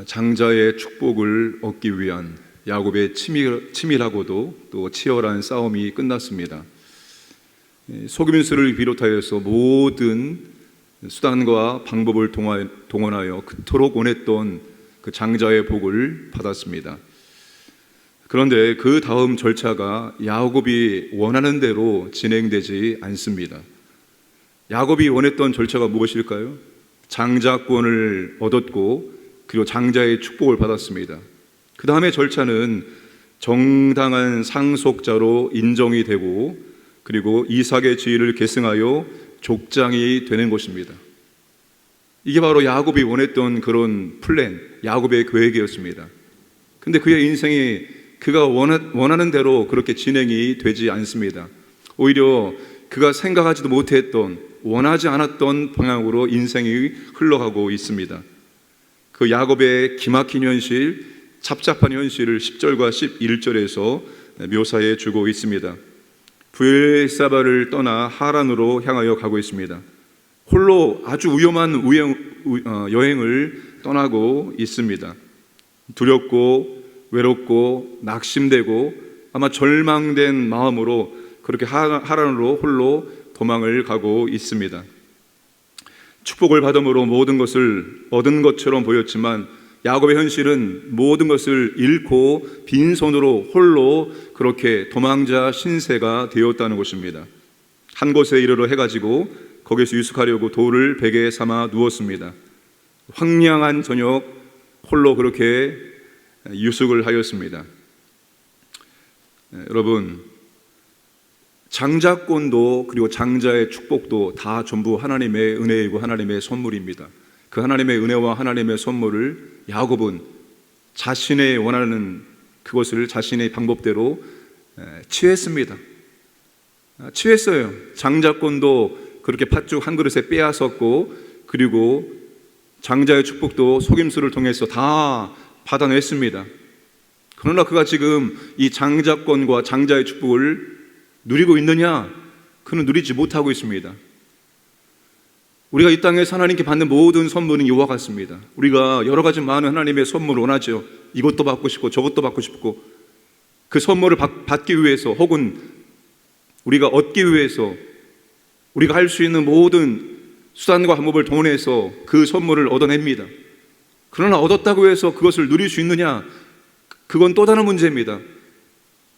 장자의 축복을 얻기 위한 야곱의 치밀하고도 또 치열한 싸움이 끝났습니다. 속임수를 비롯하여서 모든 수단과 방법을 동원하여 그토록 원했던 그 장자의 복을 받았습니다. 그런데 그 다음 절차가 야곱이 원하는 대로 진행되지 않습니다. 야곱이 원했던 절차가 무엇일까요? 장자권을 얻었고 그리고 장자의 축복을 받았습니다. 그 다음에 절차는 정당한 상속자로 인정이 되고 그리고 이삭의 지위를 계승하여 족장이 되는 것입니다. 이게 바로 야곱이 원했던 그런 플랜, 야곱의 계획이었습니다. 근데 그의 인생이 그가 원하는 대로 그렇게 진행이 되지 않습니다. 오히려 그가 생각하지도 못했던, 원하지 않았던 방향으로 인생이 흘러가고 있습니다. 그 야곱의 기막힌 현실, 착잡한 현실을 10절과 11절에서 묘사해 주고 있습니다. 브엘사바를 떠나 하란으로 향하여 가고 있습니다. 홀로 아주 위험한 여행을 떠나고 있습니다. 두렵고 외롭고 낙심되고 아마 절망된 마음으로 그렇게 하란으로 홀로 도망을 가고 있습니다. 축복을 받음으로 모든 것을 얻은 것처럼 보였지만 야곱의 현실은 모든 것을 잃고 빈손으로 홀로 그렇게 도망자 신세가 되었다는 것입니다. 한 곳에 이르러 해가지고 거기서 유숙하려고 돌을 베개 삼아 누웠습니다. 황량한 저녁 홀로 그렇게 유숙을 하였습니다. 여러분, 장자권도 그리고 장자의 축복도 다 전부 하나님의 은혜이고 하나님의 선물입니다. 그 하나님의 은혜와 하나님의 선물을 야곱은 자신의 원하는 그것을 자신의 방법대로 취했습니다. 취했어요. 장자권도 그렇게 팥죽 한 그릇에 빼앗았고 그리고 장자의 축복도 속임수를 통해서 다 받아냈습니다. 그러나 그가 지금 이 장자권과 장자의 축복을 누리고 있느냐? 그는 누리지 못하고 있습니다. 우리가 이 땅에서 하나님께 받는 모든 선물은 이와 같습니다. 우리가 여러 가지 많은 하나님의 선물을 원하죠. 이것도 받고 싶고 저것도 받고 싶고 그 선물을 받기 위해서 혹은 우리가 얻기 위해서 우리가 할 수 있는 모든 수단과 방법을 동원해서 그 선물을 얻어냅니다. 그러나 얻었다고 해서 그것을 누릴 수 있느냐? 그건 또 다른 문제입니다.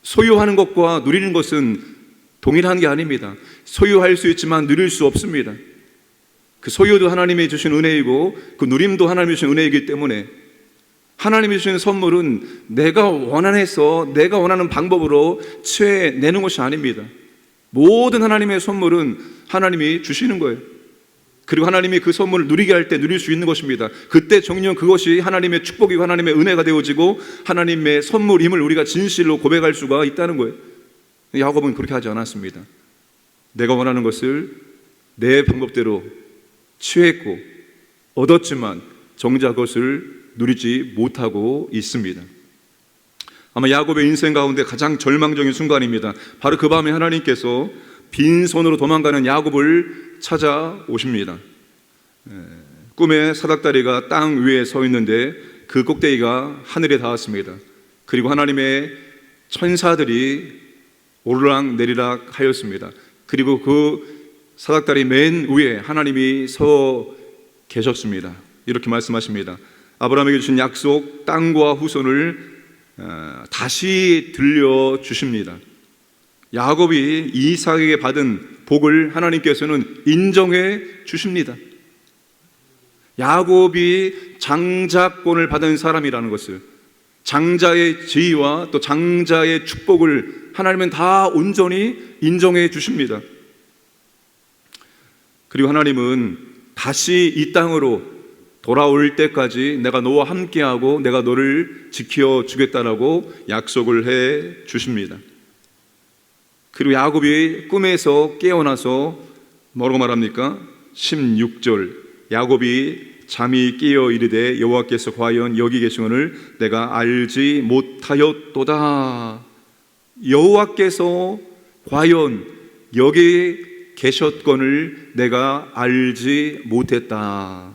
소유하는 것과 누리는 것은 동일한 게 아닙니다. 소유할 수 있지만 누릴 수 없습니다. 그 소유도 하나님이 주신 은혜이고 그 누림도 하나님이 주신 은혜이기 때문에 하나님이 주신 선물은 내가 원해서 내가 원하는 방법으로 취해내는 것이 아닙니다. 모든 하나님의 선물은 하나님이 주시는 거예요. 그리고 하나님이 그 선물을 누리게 할 때 누릴 수 있는 것입니다. 그때 정녕 그것이 하나님의 축복이고 하나님의 은혜가 되어지고 하나님의 선물임을 우리가 진실로 고백할 수가 있다는 거예요. 야곱은 그렇게 하지 않았습니다. 내가 원하는 것을 내 방법대로 취했고 얻었지만 정작 그것을 누리지 못하고 있습니다. 아마 야곱의 인생 가운데 가장 절망적인 순간입니다. 바로 그 밤에 하나님께서 빈손으로 도망가는 야곱을 찾아오십니다. 꿈에 사닥다리가 땅 위에 서 있는데 그 꼭대기가 하늘에 닿았습니다. 그리고 하나님의 천사들이 오르락 내리락 하였습니다. 그리고 그 사닥다리 맨 위에 하나님이 서 계셨습니다. 이렇게 말씀하십니다. 아브라함에게 주신 약속 땅과 후손을 다시 들려주십니다. 야곱이 이삭에게 받은 복을 하나님께서는 인정해 주십니다. 야곱이 장자권을 받은 사람이라는 것을, 장자의 지위와 또 장자의 축복을 하나님은 다 온전히 인정해 주십니다. 그리고 하나님은 다시 이 땅으로 돌아올 때까지 내가 너와 함께하고 내가 너를 지켜주겠다라고 약속을 해 주십니다. 그리고 야곱이 꿈에서 깨어나서 뭐라고 말합니까? 16절 야곱이 잠이 깨어 이르되 여호와께서 과연 여기 계시거늘 내가 알지 못하였도다. 여호와께서 과연 여기 계셨거늘 내가 알지 못했다.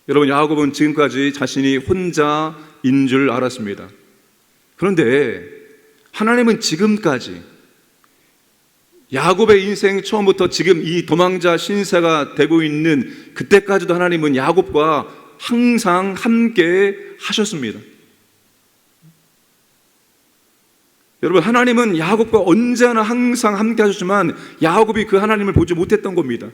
여러분, 야곱은 지금까지 자신이 혼자인 줄 알았습니다. 그런데 하나님은 지금까지, 야곱의 인생 처음부터 지금 이 도망자 신세가 되고 있는 그때까지도 하나님은 야곱과 항상 함께 하셨습니다. 여러분, 하나님은 야곱과 언제나 항상 함께 하셨지만 야곱이 그 하나님을 보지 못했던 겁니다.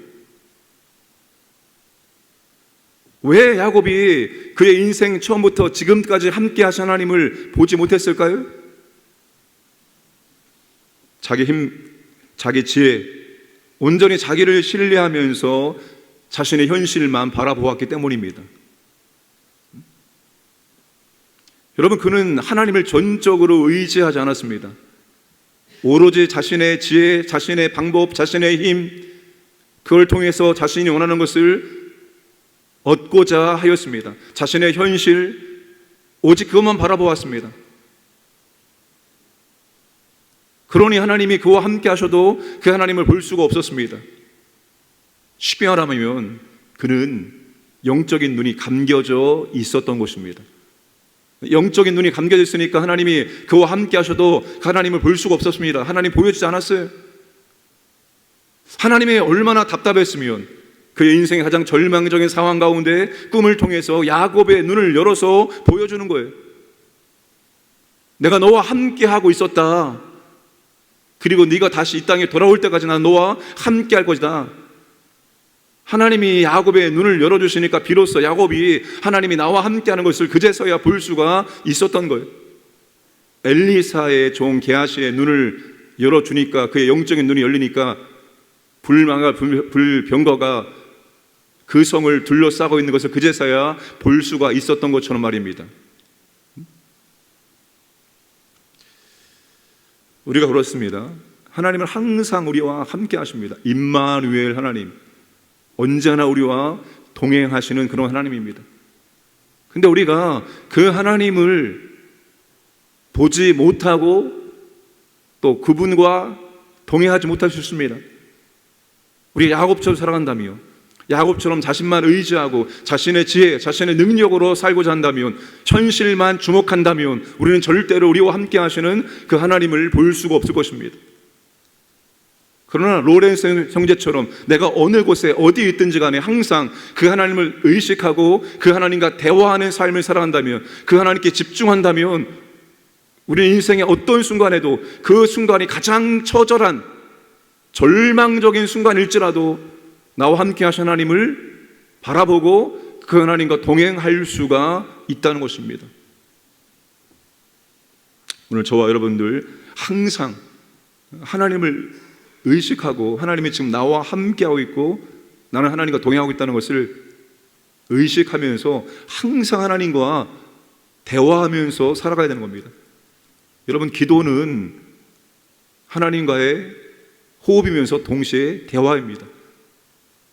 왜 야곱이 그의 인생 처음부터 지금까지 함께 하신 하나님을 보지 못했을까요? 자기 힘, 자기 지혜, 온전히 자기를 신뢰하면서 자신의 현실만 바라보았기 때문입니다. 여러분, 그는 하나님을 전적으로 의지하지 않았습니다. 오로지 자신의 지혜, 자신의 방법, 자신의 힘, 그걸 통해서 자신이 원하는 것을 얻고자 하였습니다. 자신의 현실, 오직 그것만 바라보았습니다. 그러니 하나님이 그와 함께 하셔도 그 하나님을 볼 수가 없었습니다. 쉽게 말하면 그는 영적인 눈이 감겨져 있었던 것입니다. 영적인 눈이 감겨져 있으니까 하나님이 그와 함께 하셔도 그 하나님을 볼 수가 없었습니다. 하나님 보여주지 않았어요. 하나님이 얼마나 답답했으면 그의 인생의 가장 절망적인 상황 가운데 꿈을 통해서 야곱의 눈을 열어서 보여주는 거예요. 내가 너와 함께 하고 있었다. 그리고 네가 다시 이 땅에 돌아올 때까지 난 너와 함께 할 것이다. 하나님이 야곱의 눈을 열어주시니까 비로소 야곱이 하나님이 나와 함께하는 것을 그제서야 볼 수가 있었던 거예요. 엘리사의 종 게하시의 눈을 열어주니까, 그의 영적인 눈이 열리니까 불망과 불병거가 그 성을 둘러싸고 있는 것을 그제서야 볼 수가 있었던 것처럼 말입니다. 우리가 그렇습니다. 하나님은 항상 우리와 함께 하십니다. 임마누엘 하나님, 언제나 우리와 동행하시는 그런 하나님입니다. 근데 우리가 그 하나님을 보지 못하고 또 그분과 동행하지 못할 수 있습니다. 우리 야곱처럼 살아간다며, 야곱처럼 자신만 의지하고 자신의 지혜, 자신의 능력으로 살고자 한다면, 현실만 주목한다면 우리는 절대로 우리와 함께 하시는 그 하나님을 볼 수가 없을 것입니다. 그러나 로렌스 형제처럼 내가 어느 곳에 어디 있든지 간에 항상 그 하나님을 의식하고 그 하나님과 대화하는 삶을 살아간다면, 그 하나님께 집중한다면 우리 인생의 어떤 순간에도 그 순간이 가장 처절한 절망적인 순간일지라도 나와 함께 하신 하나님을 바라보고 그 하나님과 동행할 수가 있다는 것입니다. 오늘 저와 여러분들 항상 하나님을 의식하고 하나님이 지금 나와 함께하고 있고 나는 하나님과 동행하고 있다는 것을 의식하면서 항상 하나님과 대화하면서 살아가야 되는 겁니다. 여러분, 기도는 하나님과의 호흡이면서 동시에 대화입니다.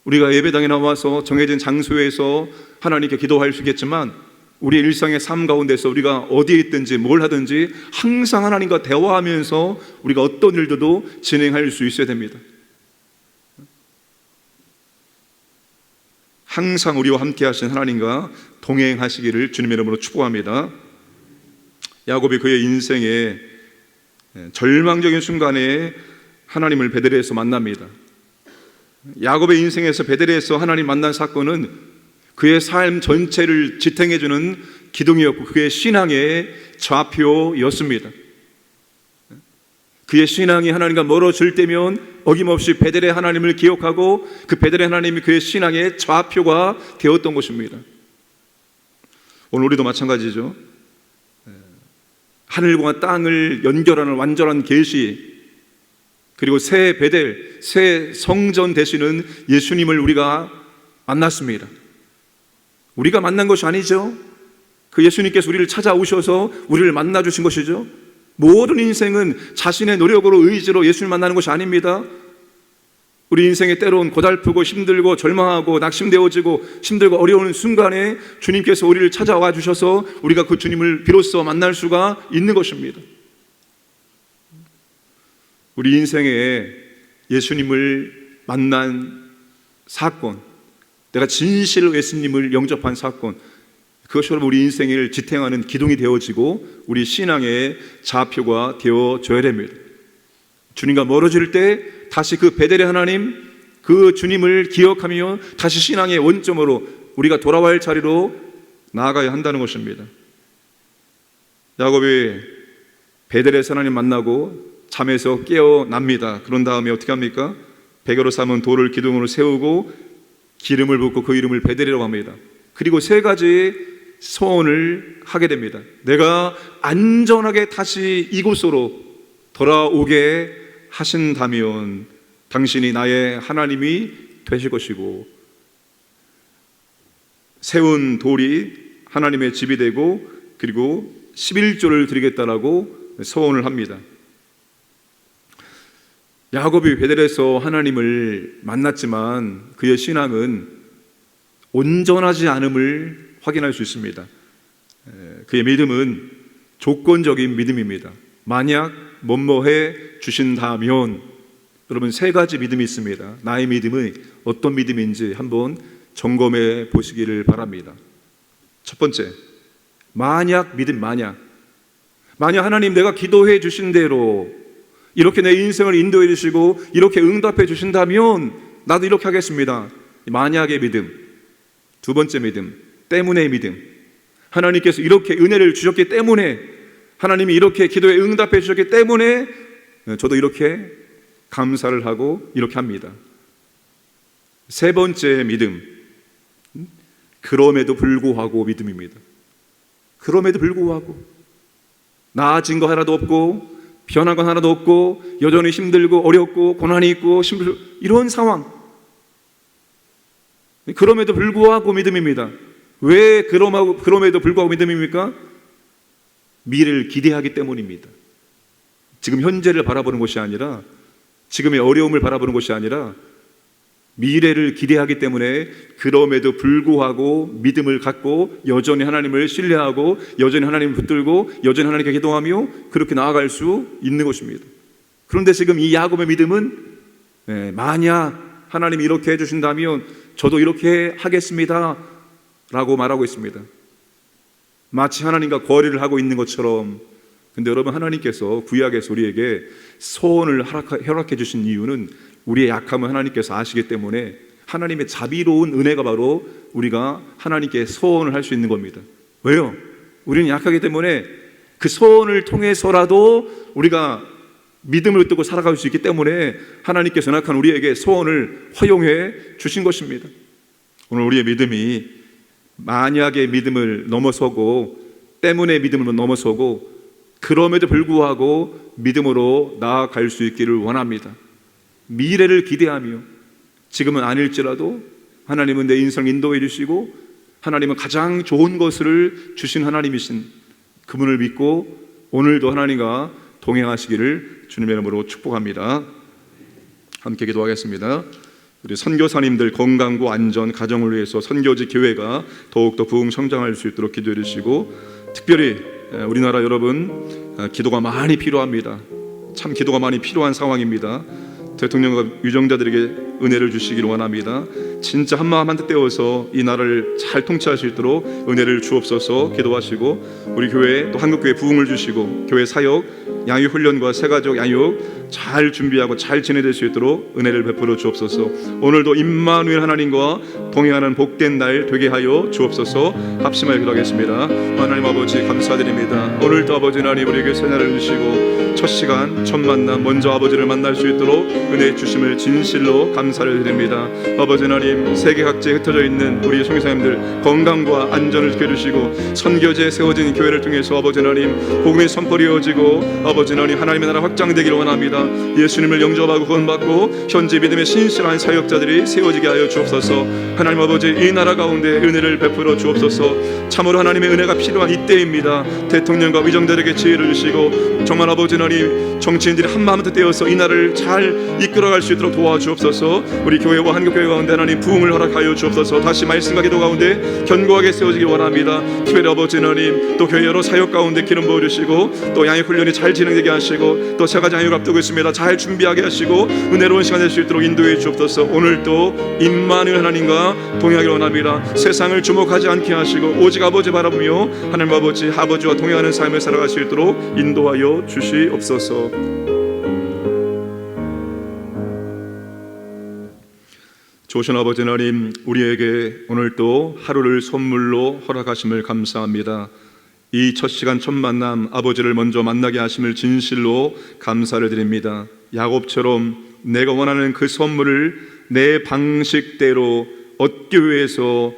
우리가 예배당에 나와서 정해진 장소에서 하나님께 기도할 수 있겠지만 우리의 일상의 삶 가운데서 우리가 어디에 있든지 뭘 하든지 항상 하나님과 대화하면서 우리가 어떤 일들도 진행할 수 있어야 됩니다. 항상 우리와 함께 하신 하나님과 동행하시기를 주님의 이름으로 축복합니다. 야곱이 그의 인생의 절망적인 순간에 하나님을 베들레헴에서 만납니다. 야곱의 인생에서 베들레헴에서 하나님 만난 사건은 그의 삶 전체를 지탱해주는 기둥이었고 그의 신앙의 좌표였습니다. 그의 신앙이 하나님과 멀어질 때면 어김없이 베들레헴 하나님을 기억하고 그 베들레헴 하나님이 그의 신앙의 좌표가 되었던 것입니다. 오늘 우리도 마찬가지죠. 하늘과 땅을 연결하는 완전한 계시, 그리고 새 베델, 새 성전 되시는 예수님을 우리가 만났습니다. 우리가 만난 것이 아니죠. 그 예수님께서 우리를 찾아오셔서 우리를 만나주신 것이죠. 모든 인생은 자신의 노력으로 의지로 예수님을 만나는 것이 아닙니다. 우리 인생에 때로는 고달프고 힘들고 절망하고 낙심되어지고 힘들고 어려운 순간에 주님께서 우리를 찾아와 주셔서 우리가 그 주님을 비로소 만날 수가 있는 것입니다. 우리 인생에 예수님을 만난 사건, 내가 진실로 예수님을 영접한 사건, 그것이 우리 인생을 지탱하는 기둥이 되어지고 우리 신앙의 좌표가 되어져야 됩니다. 주님과 멀어질 때 다시 그 베델의 하나님, 그 주님을 기억하며 다시 신앙의 원점으로 우리가 돌아와야 할 자리로 나아가야 한다는 것입니다. 야곱이 베델에서 하나님 만나고 잠에서 깨어납니다. 그런 다음에 어떻게 합니까? 베개로 삼은 돌을 기둥으로 세우고 기름을 붓고 그 이름을 베델이라고 합니다. 그리고 세 가지 소원을 하게 됩니다. 내가 안전하게 다시 이곳으로 돌아오게 하신다면 당신이 나의 하나님이 되실 것이고, 세운 돌이 하나님의 집이 되고, 그리고 11조를 드리겠다라고 소원을 합니다. 야곱이 베델에서 하나님을 만났지만 그의 신앙은 온전하지 않음을 확인할 수 있습니다. 그의 믿음은 조건적인 믿음입니다. 만약 뭐뭐해 주신다면, 여러분 세 가지 믿음이 있습니다. 나의 믿음이 어떤 믿음인지 한번 점검해 보시기를 바랍니다. 첫 번째, 만약 믿음. 만약 하나님 내가 기도해 주신 대로 이렇게 내 인생을 인도해 주시고 이렇게 응답해 주신다면 나도 이렇게 하겠습니다. 만약의 믿음. 두 번째 믿음, 때문의 믿음. 하나님께서 이렇게 은혜를 주셨기 때문에, 하나님이 이렇게 기도에 응답해 주셨기 때문에 저도 이렇게 감사를 하고 이렇게 합니다. 세 번째 믿음, 그럼에도 불구하고 믿음입니다. 그럼에도 불구하고 나아진 거 하나도 없고 변한 건 하나도 없고 여전히 힘들고 어렵고 고난이 있고 이런 상황, 그럼에도 불구하고 믿음입니다. 왜 그럼에도 불구하고 믿음입니까? 미래를 기대하기 때문입니다. 지금 현재를 바라보는 것이 아니라, 지금의 어려움을 바라보는 것이 아니라 미래를 기대하기 때문에 그럼에도 불구하고 믿음을 갖고 여전히 하나님을 신뢰하고 여전히 하나님을 붙들고 여전히 하나님께 기도하며 그렇게 나아갈 수 있는 것입니다. 그런데 지금 이 야곱의 믿음은 만약 하나님이 이렇게 해주신다면 저도 이렇게 하겠습니다 라고 말하고 있습니다. 마치 하나님과 거래를 하고 있는 것처럼. 근데 여러분, 하나님께서 구약에서 우리에게 소원을 허락해 주신 이유는 우리의 약함을 하나님께서 아시기 때문에, 하나님의 자비로운 은혜가 바로 우리가 하나님께 소원을 할 수 있는 겁니다. 왜요? 우리는 약하기 때문에 그 소원을 통해서라도 우리가 믿음을 붙들고 살아갈 수 있기 때문에 하나님께서 연약한 우리에게 소원을 허용해 주신 것입니다. 오늘 우리의 믿음이 만약의 믿음을 넘어서고 때문에 믿음을 넘어서고 그럼에도 불구하고 믿음으로 나아갈 수 있기를 원합니다. 미래를 기대하며, 지금은 아닐지라도 하나님은 내 인생을 인도해 주시고 하나님은 가장 좋은 것을 주신 하나님이신 그분을 믿고 오늘도 하나님과 동행하시기를 주님의 이름으로 축복합니다. 함께 기도하겠습니다. 우리 선교사님들 건강과 안전, 가정을 위해서 선교지 교회가 더욱더 부흥 성장할 수 있도록 기도해 주시고, 특별히 우리나라 여러분 기도가 많이 필요합니다. 참 기도가 많이 필요한 상황입니다. 대통령과 유정자들에게 은혜를 주시기를 원합니다. 진짜 한마음 한뜻 떼어서 이 나라를 잘 통치할 수 있도록 은혜를 주옵소서 기도하시고, 우리 교회 또 한국교회 부흥을 주시고 교회 사역, 양육훈련과 새가족 양육 잘 준비하고 잘 지내될 수 있도록 은혜를 베풀어 주옵소서. 오늘도 임마누엘 하나님과 동행하는 복된 날 되게 하여 주옵소서. 합심하여 기도하겠습니다. 하나님 아버지 감사드립니다. 오늘도 아버지 하나님 우리에게 새날을 주시고 첫 시간 첫 만남 먼저 아버지를 만날 수 있도록 은혜 주심을 진실로 감사를 드립니다. 아버지 하나님 세계 각지에 흩어져 있는 우리 성교사님들 건강과 안전을 지켜주시고 선교지에 세워진 교회를 통해서 아버지 하나님 복음의 선포이 이어지고 아버지 하나님 하나님의 나라 확장되기를 원합니다. 예수님을 영접하고 구원받고 현재 믿음의 신실한 사역자들이 세워지게 하여 주옵소서. 하나님 아버지 이 나라 가운데 은혜를 베풀어 주옵소서. 참으로 하나님의 은혜가 필요한 이때입니다. 대통령과 위정들에게 지혜를 주시고 정말 아버지 하나님 정치인들이 한마음을 떼어서 이 나라를 잘 이끌어갈 수 있도록 도와주옵소서. 주옵소서. 우리 교회와 한국교회 가운데 하나님 부흥을 허락하여 주옵소서. 다시 말씀과 기도 가운데 견고하게 세워지기 원합니다. 특별히 아버지 하나님, 또 교회 여러 사역 가운데 기름 부어주시고, 또 양육 훈련이 잘 진행되게 하시고, 또 세가지 양육 앞두고 있습니다. 잘 준비하게 하시고 은혜로운 시간 될 수 있도록 인도해 주옵소서. 오늘도 임마누엘 하나님과 동행하기를 원합니다. 세상을 주목하지 않게 하시고 오직 아버지 바라보며 하나님 아버지와 동행하는 삶을 살아갈 수 있도록 인도하여 주시옵소서. 좋으신 아버지 하나님, 우리에게 오늘도 하루를 선물로 허락하심을 감사합니다. 이 첫 시간 첫 만남 아버지를 먼저 만나게 하심을 진실로 감사를 드립니다. 야곱처럼 내가 원하는 그 선물을 내 방식대로 얻기 위해서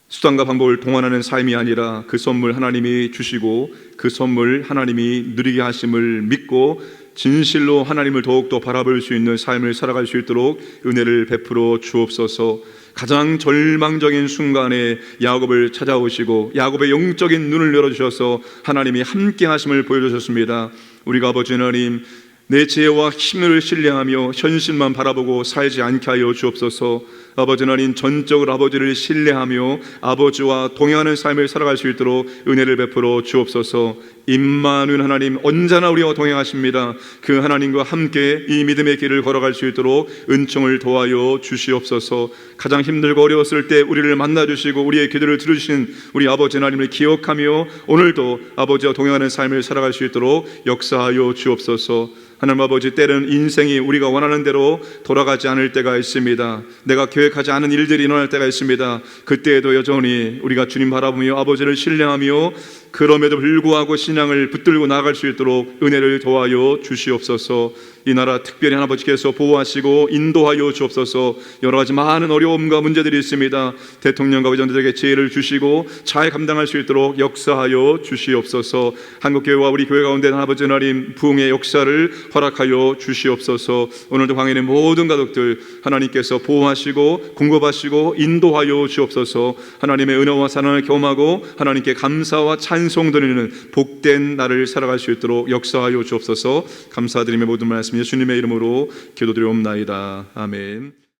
수단과 방법을 동원하는 삶이 아니라 그 선물 하나님이 주시고 그 선물 하나님이 누리게 하심을 믿고 진실로 하나님을 더욱더 바라볼 수 있는 삶을 살아갈 수 있도록 은혜를 베풀어 주옵소서. 가장 절망적인 순간에 야곱을 찾아오시고 야곱의 영적인 눈을 열어주셔서 하나님이 함께 하심을 보여주셨습니다. 우리가 아버지 하나님, 내 지혜와 힘을 신뢰하며 현실만 바라보고 살지 않게 하여 주옵소서. 아버지 하나님, 전적으로 아버지를 신뢰하며 아버지와 동행하는 삶을 살아갈 수 있도록 은혜를 베풀어 주옵소서. 임마누엘 하나님, 언제나 우리와 동행하십니다. 그 하나님과 함께 이 믿음의 길을 걸어갈 수 있도록 은총을 도와여 주시옵소서. 가장 힘들고 어려웠을 때 우리를 만나주시고 우리의 기도를 들으신 우리 아버지 하나님을 기억하며 오늘도 아버지와 동행하는 삶을 살아갈 수 있도록 역사하여 주옵소서. 하나님 아버지, 때로는 인생이 우리가 원하는 대로 돌아가지 않을 때가 있습니다. 내가 계획하지 않은 일들이 일어날 때가 있습니다. 그때에도 여전히 우리가 주님 바라보며 아버지를 신뢰하며 그럼에도 불구하고 신앙을 붙들고 나아갈 수 있도록 은혜를 도와여 주시옵소서. 이 나라 특별히 아버지께서 보호하시고 인도하여 주옵소서. 여러 가지 많은 어려움과 문제들이 있습니다. 대통령과 의원들에게 지혜를 주시고 잘 감당할 수 있도록 역사하여 주시옵소서. 한국교회와 우리 교회 가운데 아버지 하나님 부흥의 역사를 허락하여 주시옵소서. 오늘도 광야의 모든 가족들 하나님께서 보호하시고 공급하시고 인도하여 주옵소서. 하나님의 은혜와 사랑을 경험하고 하나님께 감사와 찬송 드리는 복된 날을 살아갈 수 있도록 역사하여 주옵소서. 감사드리며 모든 말씀 예수님의 이름으로 기도드리옵나이다. 아멘.